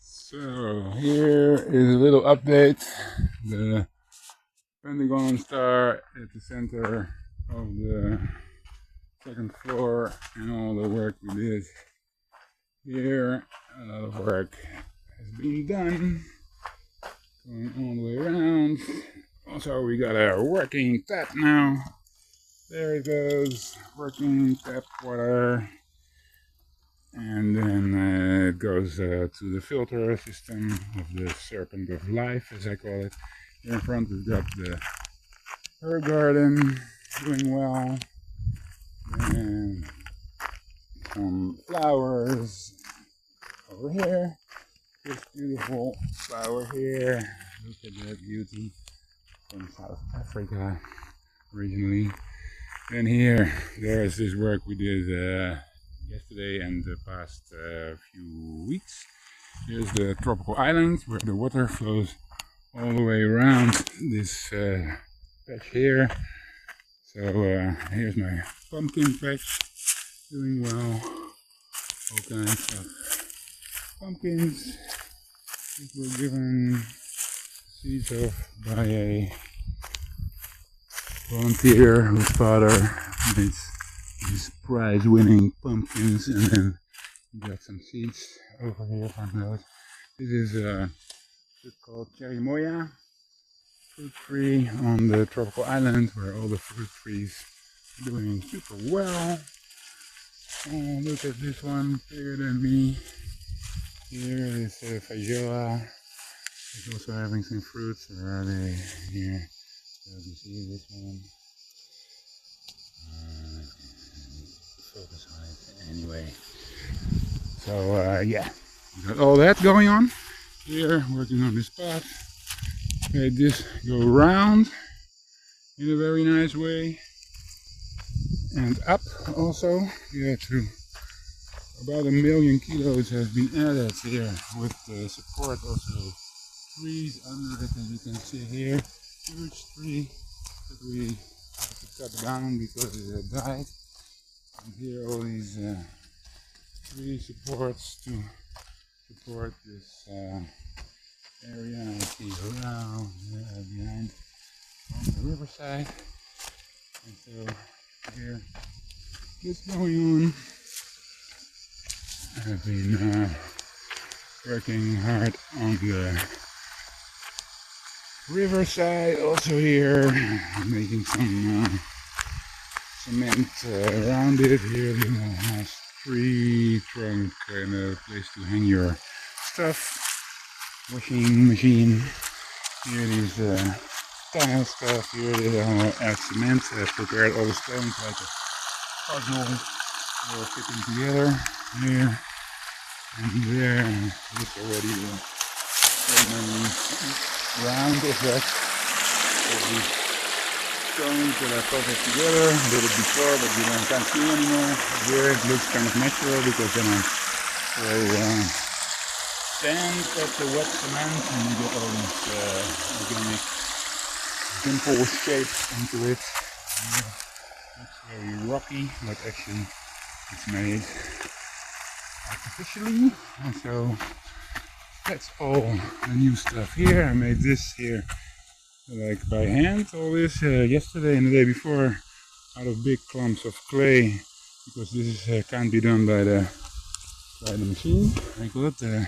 So here is a little update. The Pentagon star at the center of the second floor and all the work we did here. A lot of work has been done. Going all the way around. Also we got a working tap now. There it goes. Working tap water. And then it goes to the filter system of the Serpent of Life, as I call it. Here in front we've got the herb garden doing well, and some flowers over here. This beautiful flower here, look at that beauty, from South Africa originally. And here, there's this work we did yesterday and the past few weeks. Here's the tropical island where the water flows all the way around this patch here. So here's my pumpkin patch, doing well. All kinds of pumpkins that were given seeds of by a volunteer whose father made these prize-winning pumpkins, and then we got some seeds over here from those. This is a fruit called cherry moya, fruit tree on the tropical island where all the fruit trees are doing super well. Oh, look at this one, bigger than me. Here is feijoa. It's also having some fruits. Where are they? Here. So you see this one. Focus on it anyway. So yeah, we got all that going on here, working on this path. Made this go round in a very nice way, and up also. Yeah, to about 1 million kilos has been added here with the support also trees under it, as you can see here. Huge tree that we had to cut down because it had died. And here all these tree supports to support this area. I see around behind on the riverside. And so here, what's going on? I've been working hard on the riverside also here, making some cement around it. Here, a nice tree trunk and a place to hang your stuff. Washing machine. Here is tile stuff. Here they add cement. I prepared all the stones like a puzzle. They're fitting together here and there. It's already round of that. These stones that I put it together. I did it before, but you can't see anymore. Here it looks kind of natural because then I throw sand at the wet cement and you get all these organic dimple shapes into it. It's very rocky, but actually it's made artificially, and so that's all the new stuff here. I made this here like by hand, all this yesterday and the day before, out of big clumps of clay, because this can't be done by the machine. I got the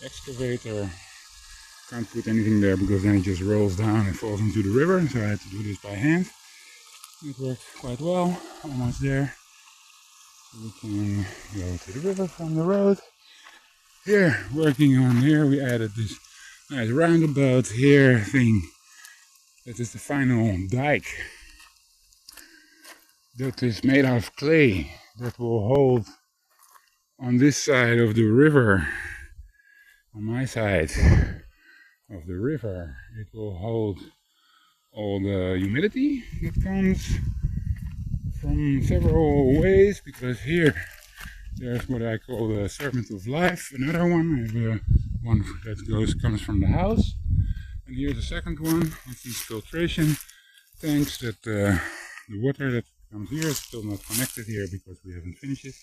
excavator, can't put anything there because then it just rolls down and falls into the river, so I had to do this by hand. It worked quite well, almost there. So we can go to the river from the road. Here, working on here, we added this nice roundabout here thing. That is the final dike that is made out of clay that will hold on this side of the river. On my side of the river, it will hold all the humidity that comes from several ways, because here there's what I call the Serpent of Life, another one. I have one that comes from the house, and here's the second one with these filtration tanks that the water that comes here is still not connected here because we haven't finished it.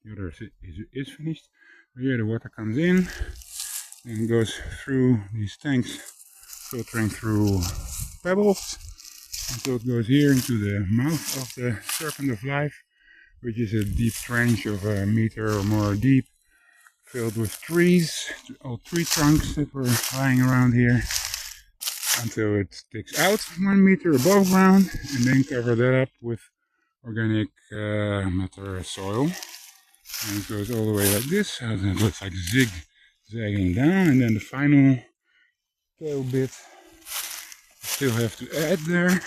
The other is finished. Here the water comes in and it goes through these tanks, filtering through pebbles until it goes here into the mouth of the Serpent of Life, which is a deep trench of a meter or more deep, filled with trees, old tree trunks that were lying around here, until it sticks out 1 meter above ground, and then cover that up with organic matter soil. And it goes all the way like this, so it looks like zigzagging down, and then the final tail bit still have to add there,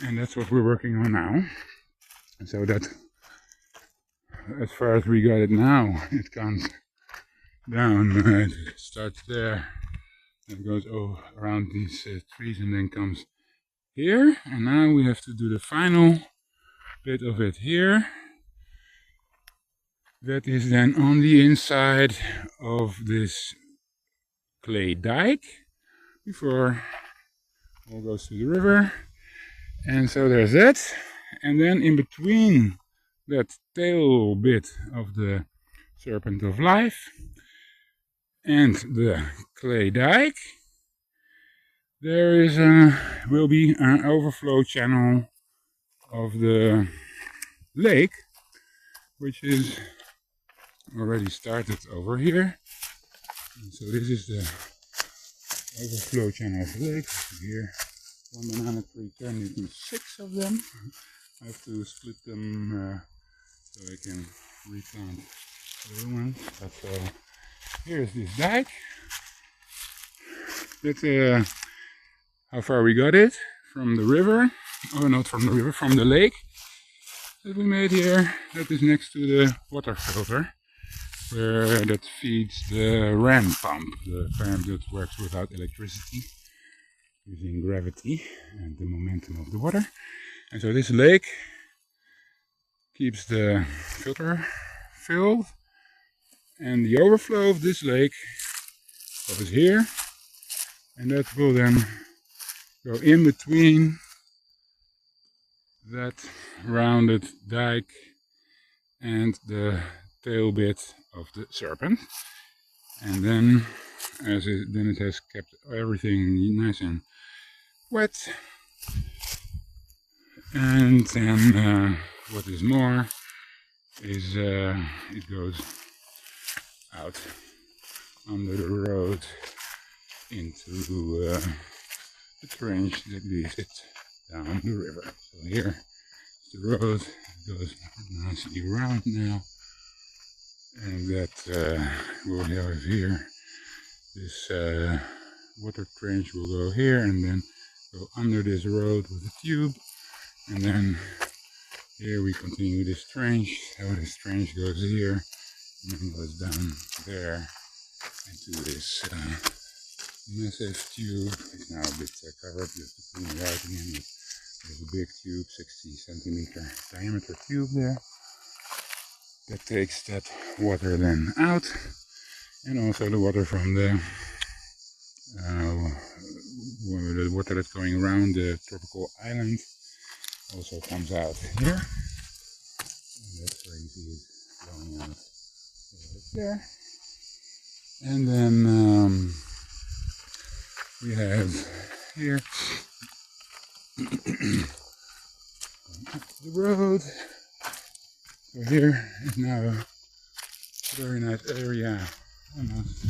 and that's what we're working on now. And so that, as far as we got it now, it comes down, it starts there, and goes around these trees, and then comes here, and now we have to do the final bit of it here. That is then on the inside of this clay dike before it all goes to the river. And so there's that, and then in between that tail bit of the Serpent of Life and the clay dike, there is will be an overflow channel of the lake, which is already started over here. And so this is the overflow channel of the lake. Here, 1 banana tree turned into 6 of them. I have to split them so I can replant the other ones. But here's this dike. That's how far we got it from the river. Oh, not from the river, from the lake that we made here. That is next to the water filter, where that feeds the ram pump, the pump that works without electricity, using gravity and the momentum of the water. And so this lake keeps the filter filled, and the overflow of this lake goes here, and that will then go in between that rounded dike and the tail bit of the serpent. And then it has kept everything nice and wet. And then what is more is it goes out under the road into the trench that leads it down the river. So here is the road, it goes nicely around now, and that will have here, this water trench will go here and then go under this road with a tube, and then here we continue this trench. So this trench goes here and then goes down there into this massive tube. It's now a bit covered, you have to clean it out again, but there's a big tube, 60 centimeter diameter tube there, that takes that water then out, and also the water from the water that's going around the tropical island also comes out here, and that's where you see it going out there. And then we have here up the road. So here is now a very nice area, almost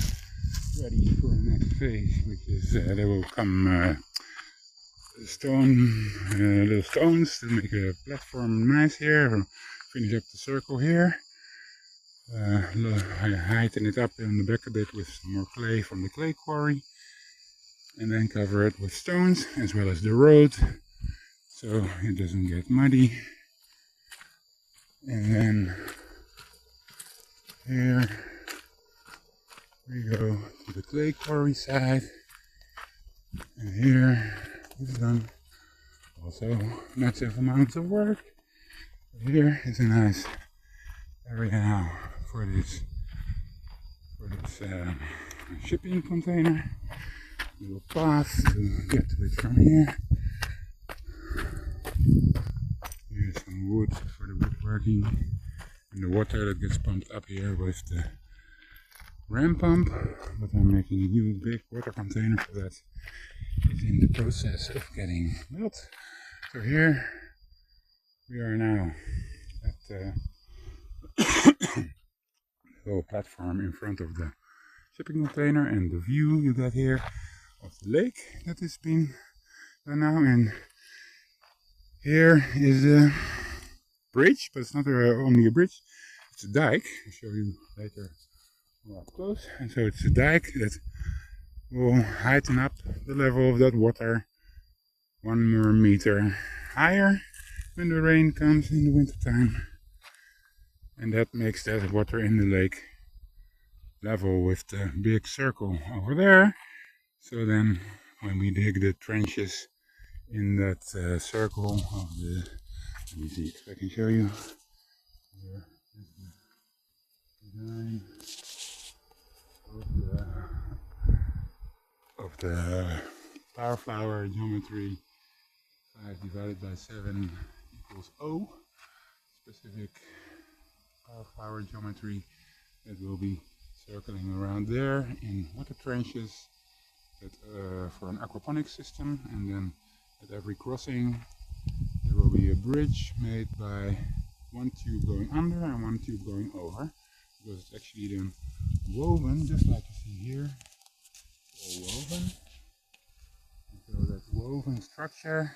ready for the next phase, which is there will come little stones to make a platform nice here. Finish up the circle here. Heighten it up in the back a bit with some more clay from the clay quarry, and then cover it with stones as well as the road so it doesn't get muddy. And then here we go to the clay quarry side, and here we've done also massive amounts of work. Here is a nice area now for this shipping container. Little path to get to it from here. Here's some wood for the woodworking, and the water that gets pumped up here with the ram pump, but I'm making a new big water container for that. Is in the process of getting built. So here we are now at the little platform in front of the shipping container, and the view you get here of the lake that has been done now. And here is a bridge, but it's not only a bridge, it's a dike. I'll show you later more up close. And so it's a dike that will heighten up the level of that water 1 more meter higher when the rain comes in the winter time, and that makes that water in the lake level with the big circle over there. So then when we dig the trenches in that circle of the, let me see if I can show you, here is the design of the power flower geometry. 5 divided by 7 equals O, specific power flower geometry that will be circling around there in water trenches that, for an aquaponics system. And then at every crossing there will be a bridge made by 1 tube going under and 1 tube going over, because it's actually then woven just like you see here, all woven. And so that woven structure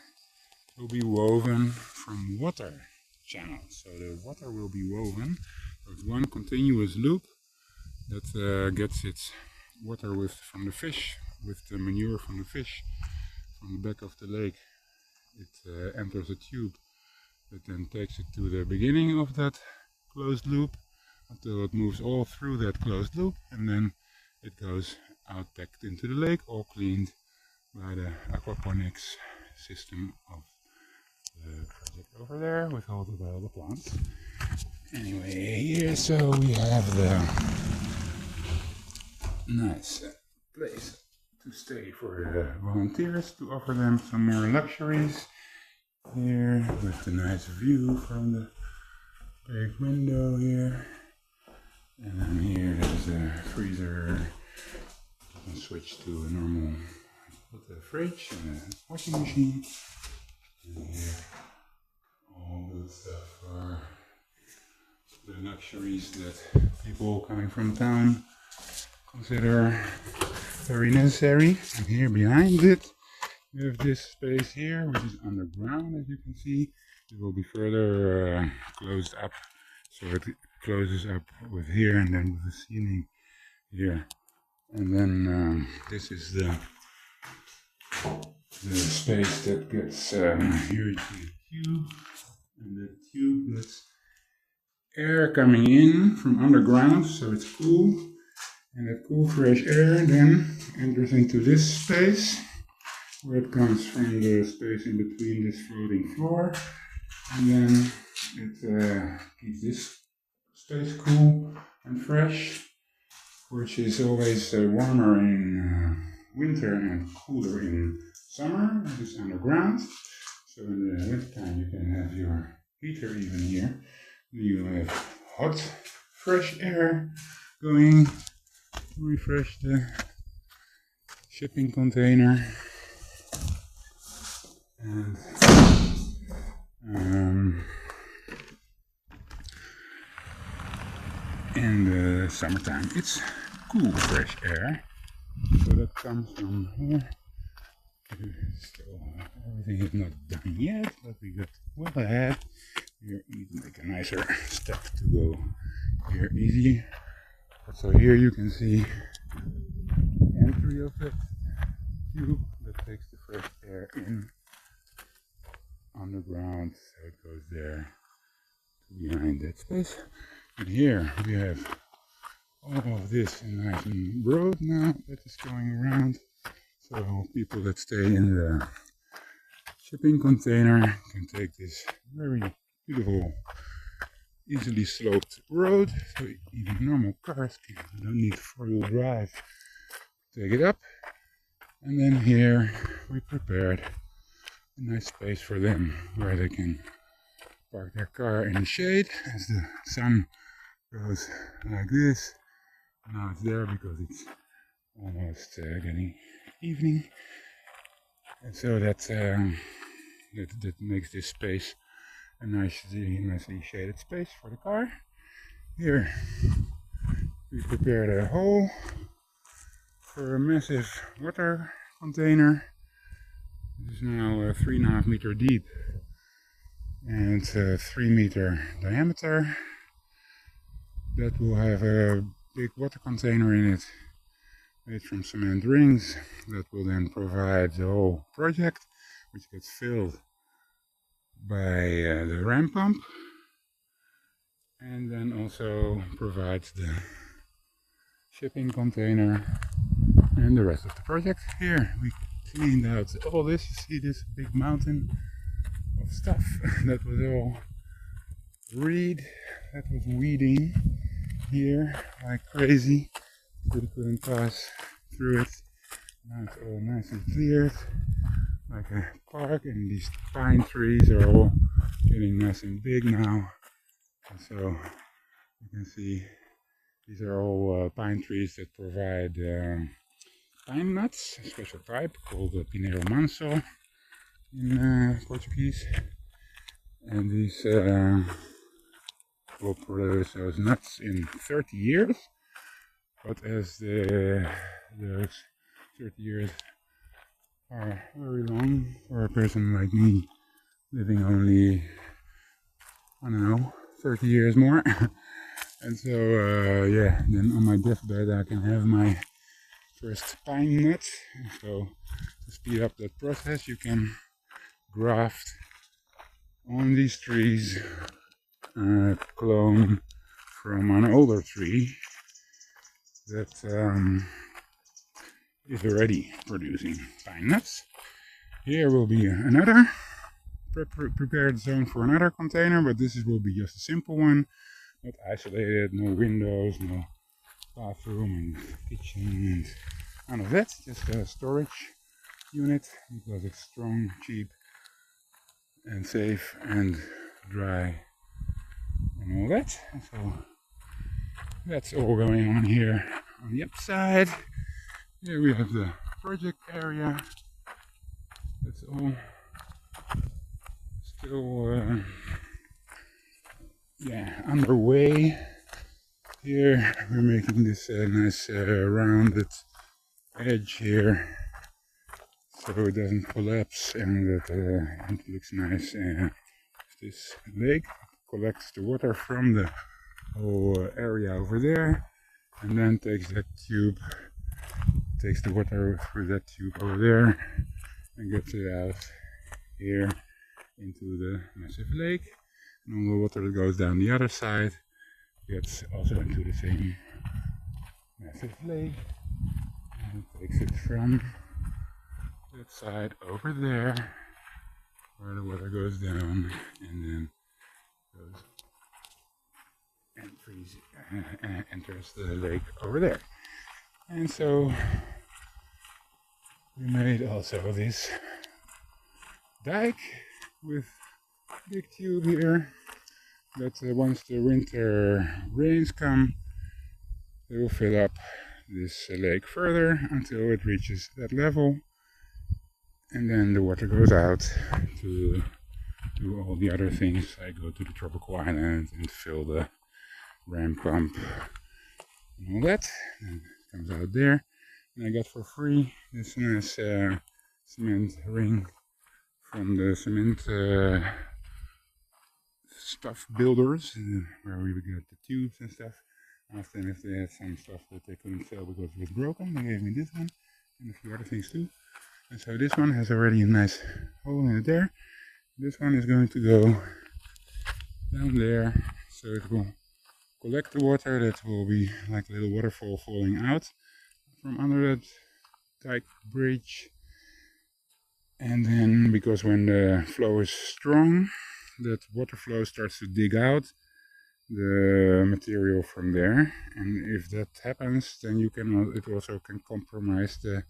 will be woven from water channels. So the water will be woven. So it's one continuous loop that gets its water from the fish, with the manure from the fish from the back of the lake. It enters a tube that then takes it to the beginning of that closed loop until it moves all through that closed loop, and then it goes out back into the lake, all cleaned by the aquaponics system of the project over there with all the plants. Anyway, here so we have the nice place to stay for the volunteers, to offer them some more luxuries here with the nice view from the big window here. And then here there's a freezer. You can switch to a normal fridge and a washing machine. And here all the stuff are the luxuries that people coming from town consider very necessary. And here behind it we have this space here, which is underground, as you can see. It will be further closed up, so it closes up with here and then with the ceiling here. And then this is the space that gets here you see the tube, and the tube gets air coming in from underground, so it's cool, and that cool fresh air then enters into this space where it comes from the space in between this floating floor, and then it keeps this space cool and fresh, which is always warmer in winter and cooler in summer. This is underground, so in the winter time you can have your heater even here. You have hot, fresh air going to refresh the shipping container. And in the summertime it's cool, fresh air. So that comes from here. Still, everything is not done yet, but we got well ahead. Here we need to make a nicer step to go here easy. So here you can see the entry of the tube that takes the fresh air in underground, so it goes there behind that space. And here we have all of this nice and broad now that is going around, so people that stay in the shipping container can take this very beautiful, easily sloped road, so even normal cars don't need 4-wheel drive to take it up. And then here we prepared a nice space for them where they can park their car in the shade as the sun goes like this Now it's there because it's almost getting evening, and so that makes this space a nicely shaded space for the car. Here we prepared a hole for a massive water container. This is now 3.5 meters deep and 3 meter diameter. That will have a big water container in it, made from cement rings, that will then provide the whole project, which gets filled by the ram pump, and then also provides the shipping container and the rest of the project. Here we cleaned out all this. You see this big mountain of stuff that was all reed, that was weeding here like crazy. We couldn't pass through it. Now it's all nicely cleared like a park, and these pine trees are all getting nice and big now. And so you can see these are all pine trees that provide pine nuts, a special type called Pinheiro Manso in Portuguese. And these will produce those nuts in 30 years. But as those 30 years are very long for a person like me, living only, I don't know, 30 years more. And so, yeah, then on my deathbed I can have my first pine nut. So to speed up that process, you can graft on these trees a clone from an older tree that is already producing pine nuts. Here will be another prepared zone for another container, but this will be just a simple one, not isolated, no windows, no bathroom and kitchen and none of that, just a storage unit because it's strong, cheap and safe and dry and all that. So that's all going on here on the upside. Here we have the project area. That's all still yeah, underway. Here we're making this nice rounded edge here, so it doesn't collapse and that it looks nice. This lake collects the water from the whole area over there, and then takes the water through that tube over there and gets it out here into the massive lake. And all the water that goes down the other side gets also into the same massive lake, and it takes it from that side over there where the water goes down and then goes and enters the lake over there. And so we made also this dike with big tube here that once the winter rains come, they will fill up this lake further until it reaches that level, and then the water goes out to do all the other things, like go to the tropical island and fill the ram pump and all that. And it comes out there, and I got for free this nice cement ring from the cement stuff builders, where we would get the tubes and stuff. Often if they had some stuff that they couldn't sell because it was broken, they gave me this one and a few other things too. And so this one has already a nice hole in it there. This one is going to go down there, so it will collect the water. That will be like a little waterfall falling out from under that dike bridge. And then, because when the flow is strong, that water flow starts to dig out the material from there, and if that happens, then it also can compromise the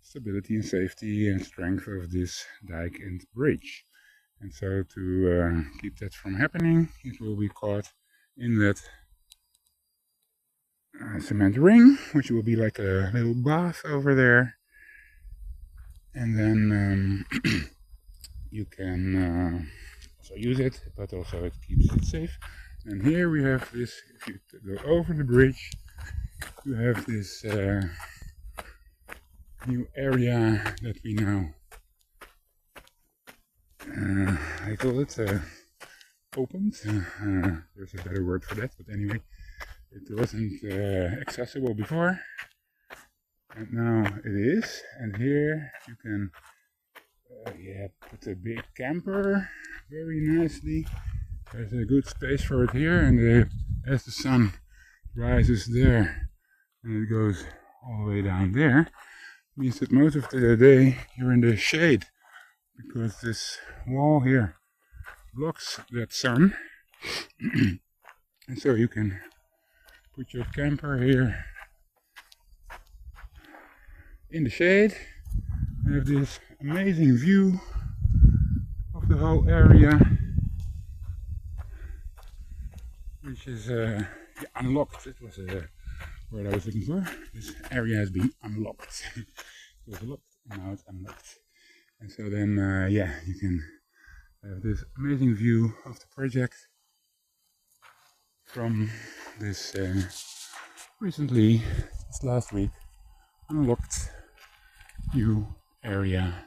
stability and safety and strength of this dike and bridge. And so to keep that from happening, it will be caught in that cement ring, which will be like a little bath over there. And then you can also use it, but also it keeps it safe. And here we have this, if you go over the bridge, you have this new area that we now, I call it opened. There's a better word for that, but anyway, it wasn't accessible before. And now it is, and here you can put a big camper very nicely. There's a good space for it here, and as the sun rises there and it goes all the way down there, means that most of the day you're in the shade, because this wall here blocks that sun. And so you can put your camper here in the shade. You have this amazing view of the whole area, which is unlocked. It was a word I was looking for. This area has been unlocked. It was locked and now it's unlocked. And so then, you can have this amazing view of the project from this recently, this last week, unlocked new area